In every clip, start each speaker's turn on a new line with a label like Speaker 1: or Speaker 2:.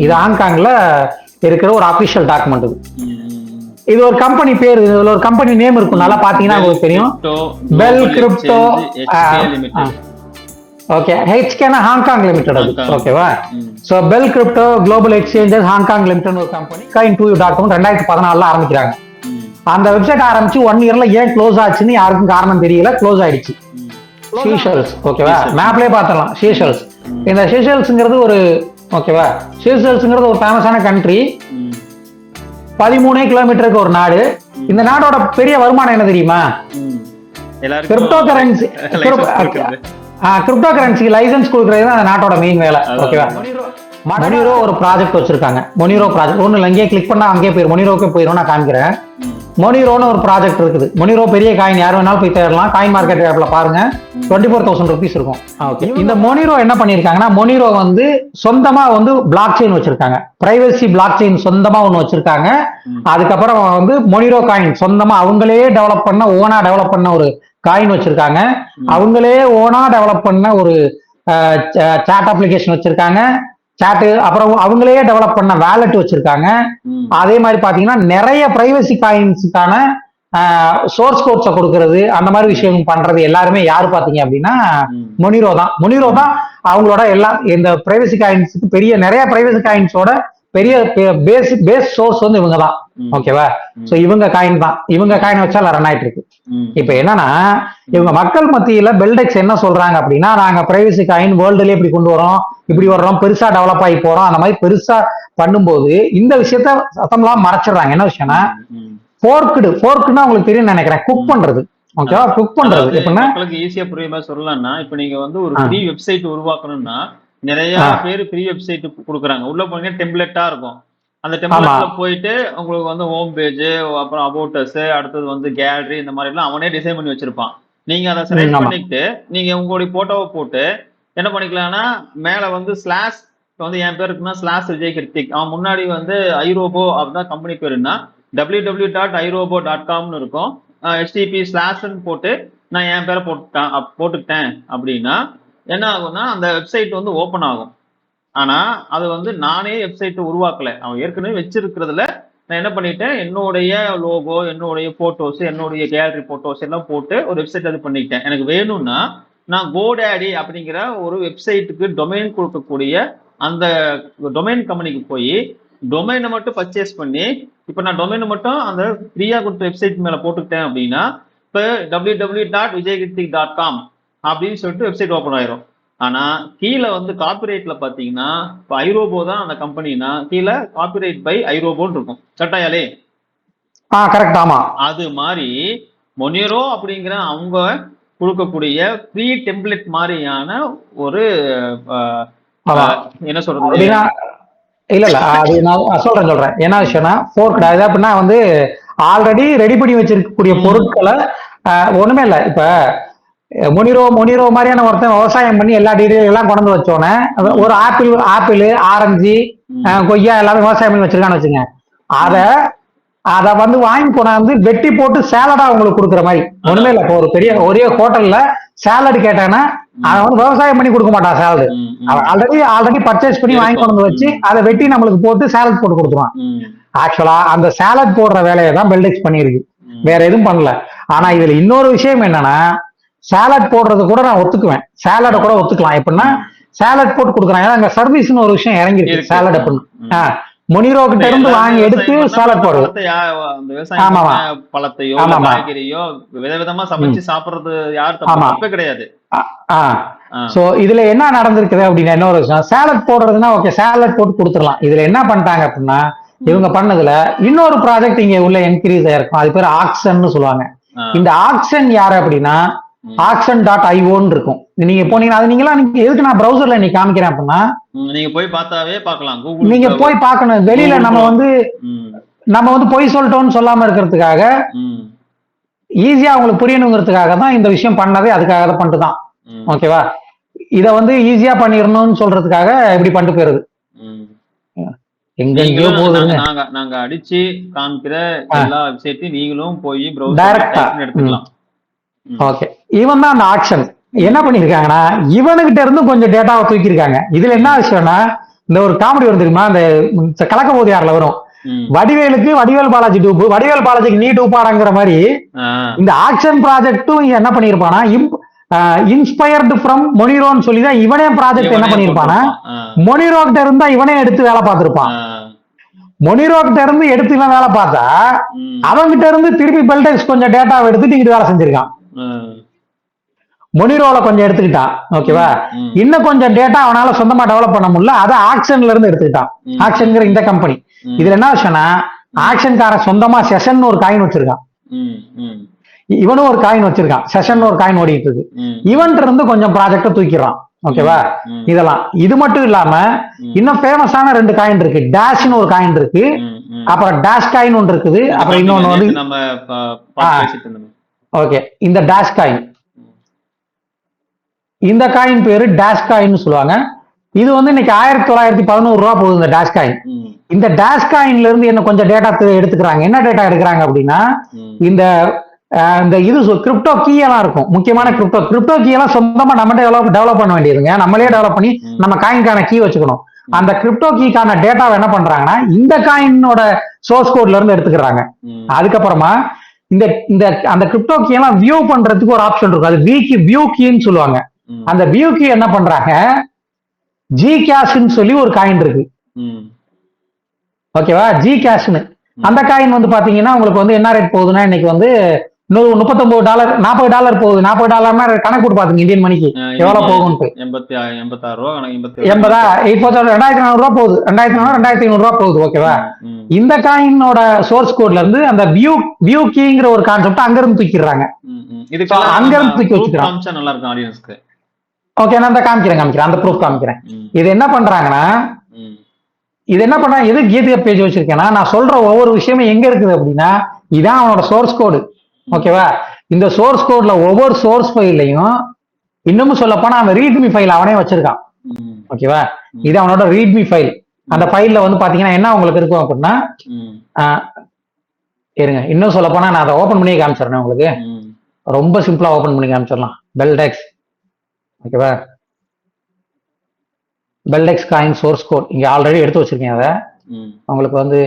Speaker 1: இது ஹாங்காங்ல இருக்கிற ஒரு அபிஷியல் டாக்குமெண்ட். இது ஒரு கம்பெனி பேர், இதுல ஒரு கம்பெனி நேம் இருக்கும், நல்லா பாத்தீங்கன்னா உங்களுக்கு தெரியும். Bel Crypto. ஓகே, ஹெச்கேனா ஹாங்காங் லிமிடெட் அது. ஓகேவா? So Bel Crypto global exchanges Hong Kong limited ஒரு கம்பெனி coin2u.com 2014 ஆரம்பிக்கிறாங்க. அந்த வெப்சைட் ஆரம்பிச்சு 1 இயர்ல ஏன் க்ளோஸ் ஆச்சுன்னு யாருக்கும் காரணம் தெரியல, க்ளோஸ் ஆயிடுச்சு. சீஷல்ஸ். ஓகேவா? மேப்லயே பார்த்தலாம் சீஷல்ஸ். இந்த சீஷல்ஸ்ங்கிறது ஒரு ஓகேவா, சீஷல்ஸ்ங்கிறது ஒரு ஃபேமஸான கண்ட்ரி. 13 கிலோமீட்டருக்கு ஒரு நாடு. இந்த நாடோட பெரிய வருமானம் என்ன தெரியுமா? Crypto currency. Crypto currency license கொடுக்கறது தான் அந்த நாட்டோட மெயின் வேலை. ஓகேவா? மொனிரோ ஒரு ப்ராஜெக்ட் வச்சிருக்காங்க. மொனிரோ ப்ராஜெக்ட் ஒண்ணு அங்கேயே கிளிக் பண்ணா அங்கேயே போயிடும், மொனிரோக்கே போயிடும். நான் காமிக்கிறேன். மொனிரோன்னு ஒரு ப்ராஜெக்ட் இருக்குது. மொனிரோ பெரிய காயின், யார் வேணாலும் போய் தேடலாம். காயின் மார்க்கெட் ஆப்ல பாருங்க, 24,000 rupees இருக்கும். ஓகே, இந்த மொனிரோ என்ன பண்ணிருக்காங்கன்னா, மொனிரோ வந்து சொந்தமா வந்து பிளாக் செயின் வச்சிருக்காங்க. பிரைவசி பிளாக் செயின் சொந்தமா ஒண்ணு வச்சிருக்காங்க. அதுக்கப்புறம் வந்து மொனிரோ காயின் சொந்தமா அவங்களே டெவலப் பண்ண, ஓனா டெவலப் பண்ண ஒரு காயின் வச்சிருக்காங்க. அவங்களே ஓனா டெவலப் பண்ண ஒரு சாட் அப்ளிகேஷன் வச்சிருக்காங்க. சாட், அப்புறம் அவங்களே டெவலப் பண்ண வேலட் வச்சிருக்காங்க. அதே மாதிரி பாத்தீங்கன்னா நிறைய பிரைவசி காயின்ஸுக்கான சோர்ஸ் கோட்ஸை கொடுக்கறது, அந்த மாதிரி விஷயம் பண்றது எல்லாருமே யாரு பாத்தீங்க அப்படின்னா மொனிரோ தான். மொனிரோ தான் அவங்களோட எல்லா இந்த பிரைவசி காயின்ஸுக்கு பெரிய நிறைய பிரைவசி காயின்ஸோட பெரிய பேஸ் சோர்ஸ் வந்து இவங்க தான். ஓகேவா? சோ இவங்க காயின் தான், இவங்க காயின் வச்சா ரன் ஆயிட்டு இருக்கு. இப்ப என்னன்னா, இவங்க மக்கள் மத்தியில பெல்டெக்ஸ் என்ன சொல்றாங்க அப்படின்னா, நாங்க பிரைவசி காயின் வேர்ல்டுலயே இப்படி கொண்டு வரோம், இப்படி வர்றோம், பெருசா டெவலப் ஆகி போறோம். அந்த மாதிரி பெருசா பண்ணும்போது இந்த விஷயத்த சத்தம்லாம் மறைச்சிடுறாங்க. என்ன விஷயம்னா, ஃபோர்க்குன்னா உங்களுக்கு தெரியும் நினைக்கிறேன், குக் பண்றது. ஓகேவா? குக் பண்றது எப்படின்னா
Speaker 2: மக்களுக்கு ஈஸியா புரியுமா சொல்லலாம்னா, இப்ப நீங்க வந்து ஒரு ஃப்ரீ வெப்சைட் உருவாக்கணும்னா நிறைய பேர் ஃப்ரீ வெப்சைட் கொடுக்குறாங்க. உள்ள போனீங்கன்னா டெம்ப்ளேட்டா இருக்கும். அந்த டெம்ப்ளேட்ல போயிட்டு உங்களுக்கு வந்து ஹோம் பேஜ், அப்புறம் அபவுட்டஸ், அடுத்தது வந்து கேலரி, இந்த மாதிரி எல்லாம் அவனே டிசைன் பண்ணி வச்சிருப்பான். நீங்க அதை செலக்ட் பண்ணிட்டு நீங்க உங்களுடைய போட்டோவை போட்டு என்ன பண்ணிக்கலாம்னா, மேல வந்து ஸ்லாஷ், வந்து என் பேர் இருக்குன்னா ஸ்லாஷ் விஜய் கிருத்திக், அவன் முன்னாடி வந்து ஐரோபோ அப்படிதான் கம்பெனி பேருன்னா www.irobo.com இருக்கும். HTTP ஸ்லாஷ்ன்னு போட்டு நான் என் பேரை போட்டுட்டேன் அப்படின்னா என்ன ஆகும்னா, அந்த வெப்சைட் வந்து ஓப்பன் ஆகும். ஆனா அது வந்து நானே வெப்சைட் உருவாக்கல, அவன் ஏற்கனவே வச்சிருக்கிறதுல நான் என்ன பண்ணிட்டேன், என்னுடைய லோகோ, என்னுடைய போட்டோஸ், என்னுடைய கேலரி போட்டோஸ் எல்லாம் போட்டு ஒரு வெப்சைட் அது பண்ணிக்கிட்டேன். எனக்கு வேணும்னா நான் கோடாடி அப்படிங்கிற ஒரு வெப்சைட்டுக்கு டொமைன் கொடுக்கக்கூடிய அந்த டொமைன் கம்பெனிக்கு போய் டொமைனை மட்டும் பர்ச்சேஸ் பண்ணி, இப்ப நான் டொமைனை மட்டும் அந்த ஃப்ரீயா கொடுத்த வெப்சைட் மேல போட்டுக்கிட்டேன் அப்படின்னா, இப்ப www.vijaykrithik.com அப்படின்னு சொல்லிட்டு வெப்சைட் ஓப்பன் ஆயிரும். ஆனா கீழே வந்து காப்பிரைட்ல பாத்தீங்கன்னா, இப்ப ஐரோபோ தான் அந்த கம்பெனினா கீழே காப்பிரைட் பை ஐரோபோன்னு இருக்கும். கட்டாயாலே
Speaker 1: கரெக்ட். ஆமா,
Speaker 2: அது மாதிரி மொனிரோ அப்படிங்கிற அவங்க கொடுக்கக்கூடிய ஃப்ரீ டெம்ப்ளேட் மாதிரியான ஒரு என்ன சொல்றது,
Speaker 1: இல்ல அது நான் சொல்றேன். என்ன விஷயம்னா, ஃபோர்க் அது அப்படின்னா வந்து ஆல்ரெடி ரெடி பண்ணி வச்சிருக்கக்கூடிய பொருட்களை ஒண்ணுமே இல்ல. இப்ப மொனிரோ மாதிரியான ஒருத்தன் விவசாயம் பண்ணி எல்லா டீட்டெயில் எல்லாம் கொண்டு வச்சோன்னே, ஒரு ஆப்பிள், ஆரஞ்சு, கொய்யா எல்லாமே விவசாயம் பண்ணி வச்சிருக்கான்னு வச்சுங்க. அத வந்து வாங்கி கொண்டாந்து வெட்டி போட்டு சேலடா உங்களுக்கு கொடுக்குற மாதிரி ஒண்ணுமே இல்ல. இப்போ ஒரு பெரிய ஒரே ஹோட்டல்ல சேலட் கேட்டானா அவன் வந்து விவசாயம் பண்ணி கொடுக்க மாட்டான் சேலடு. அவன் ஆல்ரெடி பர்ச்சேஸ் பண்ணி வாங்கி கொண்டு வச்சு அதை வெட்டி நம்மளுக்கு போட்டு சேலட் போட்டு கொடுத்துருவான். ஆக்சுவலா அந்த சேலட் போடுற வேலையை தான் பெல்டெக்ஸ் பண்ணிருக்கு, வேற எதுவும் பண்ணல. ஆனா இதுல இன்னொரு விஷயம் என்னன்னா, சேலட் போடுறது கூட நான் ஒத்துக்குவேன், சேலட கூட ஒத்துக்கலாம். எப்படின்னா சேலட் போட்டு கொடுக்குறாங்க, ஏன்னா அங்க சர்வீஸ்னு ஒரு விஷயம் இறங்கிருக்கு. சேலட் அப்படின்னு மொனிரோ கிட்ட இருந்து வாங்கி எடுத்து சாலட் போடுறது.
Speaker 2: பழத்தையோ காய்கறியோ விதவிதமா சமைச்சு சாப்பிடுறது யாரு தப்பே கிடையாது.
Speaker 1: சோ இதுல என்ன நடந்திருக்குது அப்படின்னா, இன்னொரு விஷயம், சேலட் போடுறதுன்னா ஓகே, சேலட் போட்டு கொடுத்துடலாம். இதுல என்ன பண்ணிட்டாங்க அப்படின்னா, இவங்க பண்ணதுல இன்னொரு ப்ராஜெக்ட் இங்க உள்ள இன்க்ரீஸ் ஆயிருக்கும். அது பேர் ஆக்ஷன் சொல்லுவாங்க. இந்த ஆக்ஷன் யாரு அப்படின்னா auction.ioன்னு இருக்கும். நீங்க போனீங்கன்னா அது நீங்க எதுக்கு நான் பிரவுசர்ல நீ காமிக்கிறேன் அப்படின்னா,
Speaker 2: நீங்க போய் பார்த்தாவே பார்க்கலாம்.
Speaker 1: நீங்க போய் பார்க்கணும். வெளியில நம்ம வந்து பொய் சொல்லிட்டோம்னு சொல்லாம இருக்கிறதுக்காக, ஈஸியா உங்களுக்கு புரியணுங்கிறதுக்காக தான் இந்த விஷயம் பண்ணதே. அதுக்காக தான் பண்ணிட்டு தான். ஓகேவா? இத வந்து ஈஸியா பண்ணிடணும்னு சொல்றதுக்காக இப்படி பண்ணிட்டு போயிருது. எங்கெங்கயோ போகுதுங்க.
Speaker 2: நாங்க அடிச்சு காமிக்கிற எல்லா வெப்சைட்டையும் நீங்களும் போய் டைரக்டா எடுத்துக்கலாம்.
Speaker 1: ஓகே, இவன் தான் அந்த ஆக்ஷன் என்ன பண்ணிருக்காங்கன்னா, இவனுகிட்ட இருந்து கொஞ்சம் டேட்டாவை தூக்கிருக்காங்க. இதுல என்ன விஷயம்னா, இந்த ஒரு காமெடி வரும் தெரியுமா, அந்த கலக்க போது யாரில் வரும், வடிவேலுக்கு வடிவேல் பாலாஜி டூப், வடிவேல் பாலாஜிக்கு நீ டூப்பாடங்கிற மாதிரி இந்த ஆக்ஷன் ப்ராஜெக்டும் என்ன பண்ணிருப்பானா, இன்ஸ்பயர்டு ஃப்ரம் மொனிரோன்னு சொல்லிதான் இவனே ப்ராஜெக்ட் என்ன பண்ணிருப்பானா, மொனிரோ கிட்ட இருந்தா இவனே எடுத்து வேலை பார்த்திருப்பான். மொனிரோ கிட்ட இருந்து எடுத்து இவன் வேலை பார்த்தா அவன்கிட்ட இருந்து திருப்பி பெல்டெக்ஸ் கொஞ்சம் டேட்டாவை எடுத்துட்டு இங்கிட்டு வேலை செஞ்சிருக்கான். மொனிரோல கொஞ்சம் எடுத்துக்கிட்டான். ஓகேவா, இன்னும் கொஞ்சம் டேட்டா அவனால சொந்தமா டெவலப் பண்ண முடியல, அதை ஆக்ஷன்ல இருந்து எடுத்துக்கிட்டான். ஆக்ஷன்ங்கிற இந்த கம்பெனி. இதுல என்ன விஷயம்னா, ஆக்ஷன்காரன் சொந்தமா செஷன் ஒரு காயின் வச்சிருக்கான், இவனும் ஒரு காயின் வச்சிருக்கான், செஷன் ஒரு காயின் ஓடிட்டு இருக்கு. இவன் இருந்து கொஞ்சம் ப்ராஜெக்ட தூக்கிடுறான். ஓகேவா, இதெல்லாம் இது மட்டும் இல்லாம இன்னும் ஃபேமஸான 2 காயின் இருக்கு. டேஷ்னு ஒரு காயின் இருக்கு, அப்புறம் டேஷ் காயின் ஒன்று இருக்குது, அப்புறம் இன்னொன்னு வந்து ஓகே இந்த டேஷ் காயின், இந்த காயின் பேரு டேஷ் காயின் சொல்லுவாங்க. இது வந்து இன்னைக்கு 1911 ரூபா போகுது இந்த டேஷ் காயின். இந்த டேஷ் காயின்ல இருந்து என்ன கொஞ்சம் டேட்டா எடுத்துக்கிறாங்க. என்ன டேட்டா எடுக்கிறாங்க அப்படின்னா, இந்த இது கிரிப்டோ கீ எல்லாம் இருக்கும், முக்கியமான கிரிப்டோ கீ எல்லாம் சொந்தமா நம்மகிட்ட டெவலப் பண்ண வேண்டியதுங்க. நம்மளே டெவலப் பண்ணி நம்ம காயின்கான கீ வச்சுக்கணும். அந்த கிரிப்டோ கீக்கான டேட்டாவை என்ன பண்றாங்கன்னா, இந்த காயினோட சோர்ஸ் கோட்ல இருந்து எடுத்துக்கிறாங்க. அதுக்கப்புறமா இந்த இந்த அந்த கிரிப்டோ கீ எல்லாம் வியூ பண்றதுக்கு ஒரு ஆப்ஷன் இருக்கும், அது வியூ கீன்னு சொல்லுவாங்க. அந்த வியூ கீ என்ன பண்றாங்க, ஜி கேஷ்ன்னு சொல்லி ஒரு காயின் இருக்கு. ஓகேவா, ஜி கேஷ்னு அந்த காயின் வந்து பாத்தீங்கன்னா உங்களுக்கு வந்து என்ன ரேட் போகுதுன்னா, இன்னைக்கு வந்து $39 $40 போகுது. $40 கணக்கு போட்டு பாத்துங்க இந்தியன் மணிக்கு எவ்வளவு போகும்ட்டு.
Speaker 2: 86 ரூபா
Speaker 1: 2400 ரூபா போகுது, 2500 ரூபா போகுது. ஓகேவா, இந்த காயினோட சோர்ஸ் கோட்ல இருந்து அந்த வியூ கீங்கிற ஒரு கான்செப்ட் அங்க இருந்து தூக்கிடுறாங்க. அங்க இருந்து தூக்கி வச்சுக்கிறாங்க.
Speaker 2: நல்லா இருக்கும் ஆடியன்ஸ்க்கு.
Speaker 1: ஓகே, நான் அந்த காமிக்கிறேன் அந்த ப்ரூஃப் காமிக்கிறேன். இது என்ன பண்றாங்கன்னா, எது கீதா பேஜ் வச்சிருக்கேன்னா, நான் சொல்ற ஒவ்வொரு விஷயமும் எங்க இருக்குது அப்படின்னா, இதான் அவனோட சோர்ஸ் கோடு. ஓகேவா, இந்த சோர்ஸ் கோட்ல ஒவ்வொரு சோர்ஸ் ஃபைல்லையும் இன்னமும் சொல்ல போனா அவன் ரீட்மி ஃபைல் அவனே வச்சிருக்கான். ஓகேவா, இது அவனோட ரீட்மி ஃபைல். அந்த ஃபைல்ல வந்து பாத்தீங்கன்னா என்ன உங்களுக்கு இருக்கும் அப்படின்னா, இருங்க இன்னும் சொல்ல போனா நான் அதை ஓபன் பண்ணி காமிச்சிடறேன் உங்களுக்கு. ரொம்ப சிம்பிளா ஓபன் பண்ணி காமிச்சிடலாம். பெல்டெக்ஸ், ஓகேவா, பெல்டெக்ஸ் காயின் சோர்ஸ் கோட் இங்க ஆல்ரெடி எடுத்து வச்சிருக்கேன். அதை உங்களுக்கு வந்து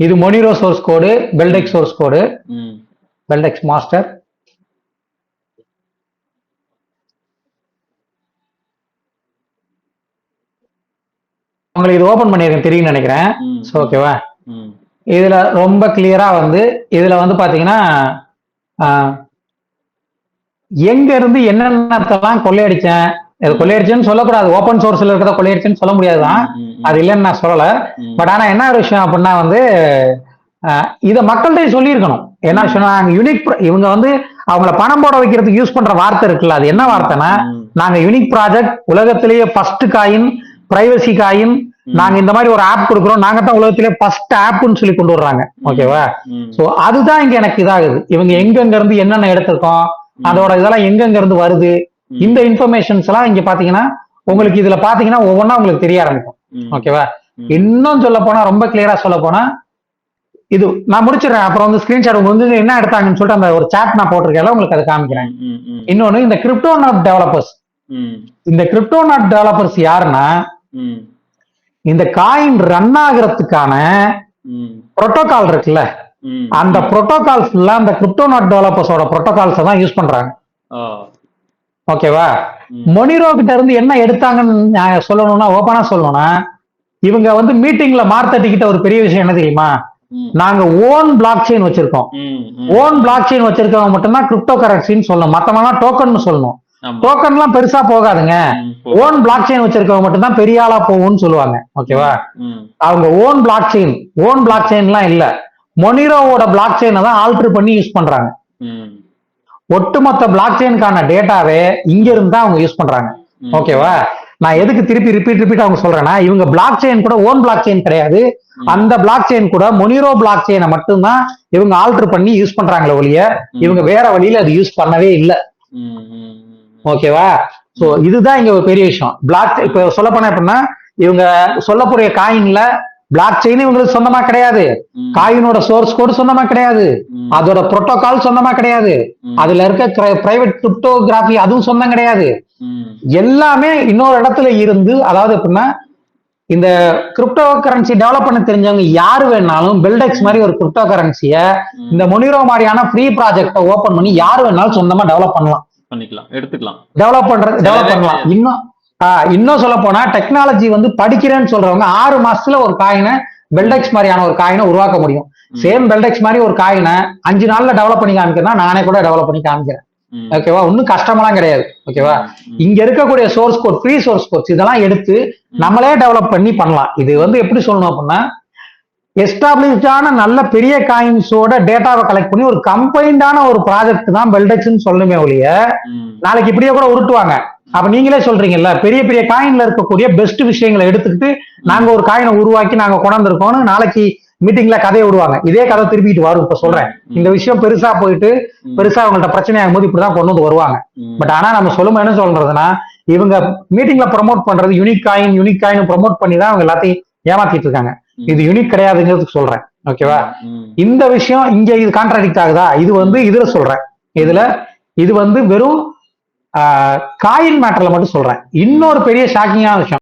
Speaker 1: இது Monero source code, Beldex source code, Beldex master. உங்களுக்கு இது ஓபன் பண்ணிருக்கேன் தெரியும் நினைக்கிறேன். ஓகேவா, இதுல ரொம்ப கிளியரா வந்து இதுல வந்து பாத்தீங்கன்னா எங்க இருந்து என்னென்னத்தெல்லாம் கொள்ளையடிச்சேன், கொள்ளையடிச்சேன்னு சொல்லக்கூடாது, ஓப்பன் சோர்ஸ்ல இருக்கிறத கொள்ளையடிச்சேன்னு சொல்ல முடியாதுதான், அது இல்லைன்னு நான் சொல்லல. பட் ஆனா என்ன ஒரு விஷயம் அப்படின்னா வந்து இதை மக்கள்கிட்ட சொல்லியிருக்கணும். என்ன விஷயம், யூனிக் இவங்க வந்து அவங்கள பணம் போட வைக்கிறதுக்கு யூஸ் பண்ற வார்த்தை இருக்குல்ல, அது என்ன வார்த்தைன்னா, நாங்க யூனிக் ப்ராஜெக்ட், உலகத்திலேயே ஃபர்ஸ்ட் காயின், பிரைவசி காயின், நாங்க இந்த மாதிரி ஒரு ஆப் கொடுக்குறோம், நாங்க தான் உலகத்திலேயே ஃபர்ஸ்ட் ஆப்னு சொல்லி கொண்டு வர்றாங்க. ஓகேவா, சோ அதுதான் இங்க எனக்கு இதாகுது. இவங்க எங்கெங்க இருந்து என்னென்ன எடுத்திருக்கோம், அதோட இதெல்லாம் எங்கெங்க இருந்து வருது, இந்த இன்ஃபர்மேஷன்ஸ் எல்லாம் இங்க பாத்தீங்கன்னா உங்களுக்கு இதுல பாத்தீங்கன்னா ஒவ்வொன்னா உங்களுக்கு தெரிய ஆரம்பிக்கும். ஓகேவா, இன்னும் சொல்ல போனா ரொம்ப கிளியரா சொல்ல போனா இது நான் முடிச்சிடறேன். அப்புறம் வந்து ஸ்கிரீன்ஷாட் வந்து என்ன எடுத்தாங்கன்னு சொல்லிட்டு அந்த ஒரு சாட் நான் போட்டிருக்கேன், உங்களுக்கு அதை காமிக்கிறேன். இன்னொன்னு இந்த கிரிப்டோ நாட் டெவலப்பர்ஸ், இந்த கிரிப்டோ நாட் டெவலப்பர்ஸ் யாருன்னா, இந்த காயின் ரன் ஆகிறதுக்கான புரோட்டோகால் இருக்குல்ல, அந்த புரோட்டோகால் ஃபுல்லா அந்த கிரிப்டோ நாட் டெவலப்பர்ஸோட புரோட்டோகால்ஸ் தான் யூஸ் பண்றாங்க. ஓகேவா, மொனிரோ கிட்ட இருந்து என்ன எடுத்தாங்கன்னு சொல்லணும்னா, ஓபனா சொல்லணும்னா, இவங்க வந்து மீட்டிங்ல மார்த்தட்டிக்கிட்ட ஒரு பெரிய விஷயம் என்ன தெரியுமா, நாங்க ஓன் பிளாக் செயின் வச்சிருக்கோம், ஓன் பிளாக் செயின் வச்சிருக்கவங்க மட்டும்தான் கிரிப்டோ கரன்சின்னு சொல்லணும், மத்தவங்க டோக்கன் சொல்லணும். டோக்கன் எல்லாம் பெருசா போகாதுங்க, ஓன் பிளாக் செயின் வச்சிருக்கவங்க மட்டும்தான் பெரிய ஆளா போகும்னு சொல்லுவாங்க. ஓகேவா, அவங்க ஓன் பிளாக் செயின் எல்லாம் இல்ல, மொனிரோவோட பிளாக் செயினை தான் ஆல்டர் பண்ணி யூஸ் பண்றாங்க. ஒட்டுமொத்த பிளாக் செயினுக்கான டேட்டாவே இங்க இருந்து தான் அவங்க யூஸ் பண்றாங்க. ஓகேவா, நான் எதுக்கு திருப்பி ரிப்பீட் அவங்க சொல்றேன்னா, இவங்க பிளாக் செயின் கூட ஓன் பிளாக் செயின் கிடையாது, அந்த பிளாக் செயின் கூட மொனிரோ பிளாக் செயினை மட்டும்தான் இவங்க ஆல்டர் பண்ணி யூஸ் பண்றாங்களே ஒழிய இவங்க வேற வழியில அது யூஸ் பண்ணவே இல்லை. ஓகேவா, சோ இதுதான் இங்க ஒரு பெரிய விஷயம். பிளாக் இப்ப சொல்ல போனா எப்படின்னா, இவங்க சொல்லக்கூடிய காயின்ல பிளாக் செயின் இவங்களுக்கு சொந்தமா கிடையாது, காயினோட சோர்ஸ் கோடு சொந்தமா கிடையாது, அதோட புரோட்டோகால் சொந்தமா கிடையாது, அதுல இருக்க பிரைவேட் கிரிப்டோகிராஃபி அதுவும் சொந்தம் கிடையாது. எல்லாமே இன்னொரு இடத்துல இருந்து, அதாவது எப்படின்னா இந்த கிரிப்டோ கரன்சி டெவலப் பண்ண தெரிஞ்சவங்க யாரு வேணாலும் பெல்டெக்ஸ் மாதிரி ஒரு கிரிப்டோ கரன்சியை இந்த மொனிரோ மாதிரியான ஃப்ரீ ப்ராஜெக்டை ஓபன் பண்ணி யாரு வேணாலும் சொந்தமா டெவலப் பண்ணலாம்,
Speaker 2: எடுத்துக்கலாம்.
Speaker 1: டெவலப் பண்ணலாம். இன்னும் சொல்ல போனா டெக்னாலஜி வந்து படிக்கிறேன்னு சொல்றவங்க 6 மாசத்துல ஒரு காயினை பெல்டெக்ஸ் மாதிரியான ஒரு காயினை உருவாக்க முடியும். சேம் பெல்டெக்ஸ் மாதிரி ஒரு காயினை 5 நாள்ல டெவலப் பண்ணி காமிக்கிறேன்னா நானே கூட டெவலப் பண்ணி காமிக்கிறேன். ஓகேவா? ஒன்னும் கஷ்டமெல்லாம் கிடையாது. ஓகேவா? இங்க இருக்கக்கூடிய source code, free source codes இதெல்லாம் எடுத்து நம்மளே டெவலப் பண்ணி பண்ணலாம். இது வந்து எப்படி சொல்லணும் அப்படின்னா, எஸ்டாப்ளிஷ்டான நல்ல பெரிய காயின்ஸோட டேட்டாவை கலெக்ட் பண்ணி ஒரு கம்பைண்டான ஒரு ப்ராஜெக்ட் தான் பெல்டெக்ஸ்ன்னு சொல்லுமே ஒழிய, நாளைக்கு இப்படியே கூட உருட்டுவாங்க. அப்ப நீங்களே சொல்றீங்கல்ல, பெரிய பெரிய காயின்ல இருக்கக்கூடிய பெஸ்ட் விஷயங்களை எடுத்துக்கிட்டு நாங்க ஒரு காயினை உருவாக்கி நாங்க கொண்டாந்துருக்கோம்னு நாளைக்கு மீட்டிங்ல கதையை விடுவாங்க. இதே கதை திருப்பிட்டு வரும். இப்ப சொல்றேன், இந்த விஷயம் பெருசா போயிட்டு பெருசா அவங்கள்ட்ட பிரச்சனை ஆகும்போது இப்படிதான் கொண்டு வந்து வருவாங்க. பட் ஆனா நம்ம சொல்லும் என்ன சொல்றதுன்னா, இவங்க மீட்டிங்ல ப்ரமோட் பண்றது யூனிக் காயின் ப்ரமோட் பண்ணி தான் அவங்க எல்லாத்தையும் ஏமாத்திட்டு இருக்காங்க. இது யூனிக் கிடையாதுங்கிறதுக்கு சொல்றேன். ஓகேவா? இந்த விஷயம் இங்க இது கான்ட்ராடிக்ட் ஆகுதா? இது வந்து இதுல சொல்றேன், இது வந்து வெறும் காயின் மேட்டர்ல மட்டும் சொல்றேன். இன்னொரு பெரிய ஷாக்கிங்கான விஷயம்,